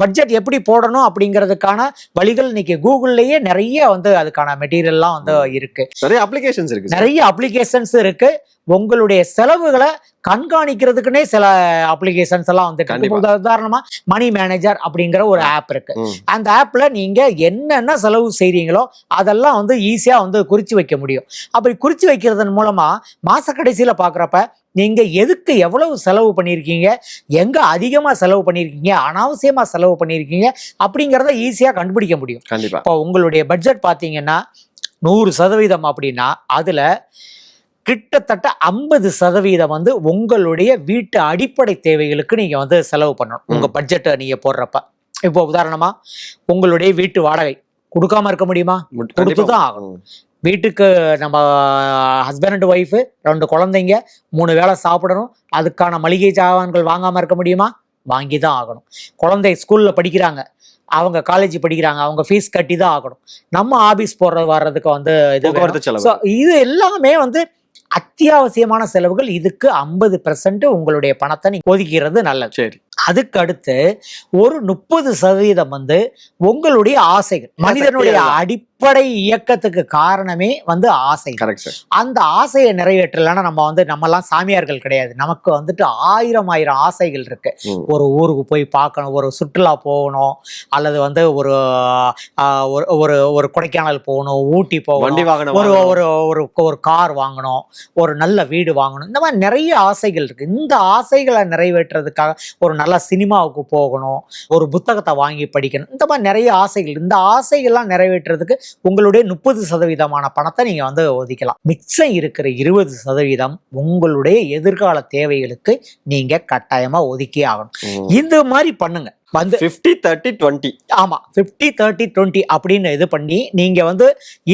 Budget எப்படி போடணும் அப்படிங்கிறதுக்கான வழிகள் இன்னைக்கு கூகுள்லயே நிறைய வந்து அதுக்கான மெட்டீரியல்லாம் வந்து இருக்கு. நிறைய அப்ளிகேஷன்ஸ் இருக்கு. உங்களுடைய செலவுகளை கண்காணிக்கிறதுக்குன்னே சில அப்ளிகேஷன்ஸ் எல்லாம் வந்து உதாரணமா மணி மேனேஜர் அப்படிங்கிற ஒரு ஆப் இருக்கு. அந்த ஆப்ல நீங்க என்னென்ன செலவு செய்றீங்களோ அதெல்லாம் வந்து ஈஸியா வந்து குறிச்சு வைக்க முடியும். அப்படி குறிச்சு வைக்கிறதன் மூலமா மாச கடைசியில பாக்குறப்ப நீங்க எதுக்கு எவ்வளவு செலவு பண்ணியிருக்கீங்க, எங்க அதிகமா செலவு பண்ணியிருக்கீங்க, அனாவசியமா செலவு பண்ணியிருக்கீங்க அப்படிங்கிறத ஈஸியா கண்டுபிடிக்க முடியும். இப்போ உங்களுடைய பட்ஜெட் பாத்தீங்கன்னா 100% அப்படின்னா அதுல கிட்டத்தட்ட 50% வந்து உங்களுடைய வீட்டு அடிப்படை தேவைகளுக்கு நீங்க வந்து செலவு பண்ணணும். உங்க பட்ஜெட்டை நீங்க போடுறப்ப இப்போ உதாரணமா உங்களுடைய வீட்டு வாடகை கொடுக்காம இருக்க முடியுமா? கொடுத்துதான் ஆகணும். வீட்டுக்கு நம்ம ஹஸ்பண்ட் அண்ட் ஒய்ஃபு 2 குழந்தைங்க 3 வேளை சாப்பிடணும். அதுக்கான மளிகை சாமான்கள் வாங்காம இருக்க முடியுமா? வாங்கி தான் ஆகணும். குழந்தை ஸ்கூல்ல படிக்கிறாங்க, அவங்க காலேஜ் படிக்கிறாங்க, அவங்க ஃபீஸ் கட்டி தான் ஆகணும். நம்ம ஆபீஸ் வர்றதுக்கு வந்து இது எல்லாமே வந்து அத்தியாவசியமான செலவுகள். இதுக்கு 50% உங்களுடைய பணத்தை நீங்க ஒதுக்கிறது நல்லது. சரி, அதுக்கு அடுத்து ஒரு 30% வந்து உங்களுடைய ஆசைகள். மனிதனுடைய அடிப்படை இயக்கத்துக்கு காரணமே வந்து ஆசை. அந்த ஆசையை நிறைவேற்றலன்னா நம்ம எல்லாம் சாமியார்கள் கிடையாது. நமக்கு வந்துட்டு ஆயிரம் ஆசைகள் இருக்கு. ஒரு ஊருக்கு போய் பார்க்கணும், ஒரு சுற்றுலா போகணும், அல்லது வந்து ஒரு ஒரு கொடைக்கானல் போகணும், ஊட்டி போகணும், ஒரு கார் வாங்கணும், ஒரு நல்ல வீடு வாங்கணும். இந்த மாதிரி நிறைய ஆசைகள் இருக்கு. இந்த ஆசைகளை நிறைவேற்றுறதுக்காக ஒரு நல்ல சினிமாவுக்கு போகணும், ஒரு புத்தகத்தை வாங்கி படிக்கணும், இந்த மாதிரி நிறைய ஆசைகள். இந்த ஆசைகள்லாம் நிறைவேற்றுறதுக்கு உங்களுடைய 30% பணத்தை நீங்க வந்து ஒதுக்கலாம். மிச்சம் இருக்கிற 20% உங்களுடைய எதிர்கால தேவைகளுக்கு நீங்க கட்டாயமா ஒதுக்கி ஆகணும். இந்த மாதிரி பண்ணுங்க. வந்து 50-30-20. ஆமா, 50-30-20 அப்படின்னு இது பண்ணி நீங்க வந்து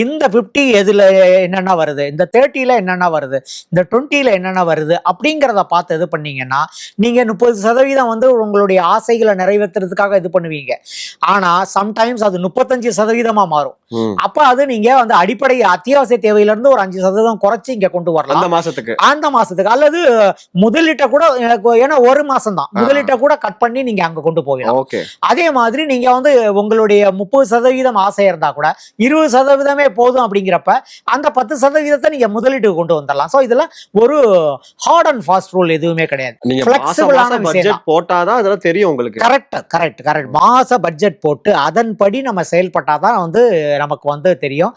இந்த 50 எதுல என்னென்ன வருது, இந்த 30ல என்னென்ன வருது, இந்த 20ல என்னென்ன வருது அப்படிங்கிறத பார்த்து இது பண்ணீங்கன்னா நீங்க 30% வந்து உங்களுடைய ஆசைகளை நிறைவேற்றுறதுக்காக இது பண்ணுவீங்க. ஆனா சம்டைம்ஸ் அது 35% மாறும். அப்ப அது நீங்க வந்து அடிப்படை அத்தியாவசிய தேவையில இருந்து ஒரு 5% குறைச்சு இங்க கொண்டு வரலாம் அந்த மாசத்துக்கு. அல்லது முதலீட்டை கூட, ஏன்னா ஒரு மாசம் தான் முதலீட்டை கூட கட் பண்ணி நீங்க அங்க கொண்டு போகலாம். அதே மாதிரி நீங்க வந்து உங்களுடைய 30% ஆசை இருந்தா கூட 20% போதும் அப்படிங்கிறப்ப அந்த 10% நீங்க முதலீட்டுக்கு கொண்டு வந்துடலாம். சோ இதுல ஒரு ஹார்ட் அண்ட் ஃபாஸ்ட் ரூல் எதுவுமே கிடையாது. ஃபிளெக்சிபிளான பட்ஜெட் போட்டாதான் அதெல்லாம் தெரியும் உங்களுக்கு. கரெக்ட். மாச பட்ஜெட் போட்டு அதன்படி நம்ம செயல்பட்டாதான் வந்து நமக்கு வந்து தெரியும்.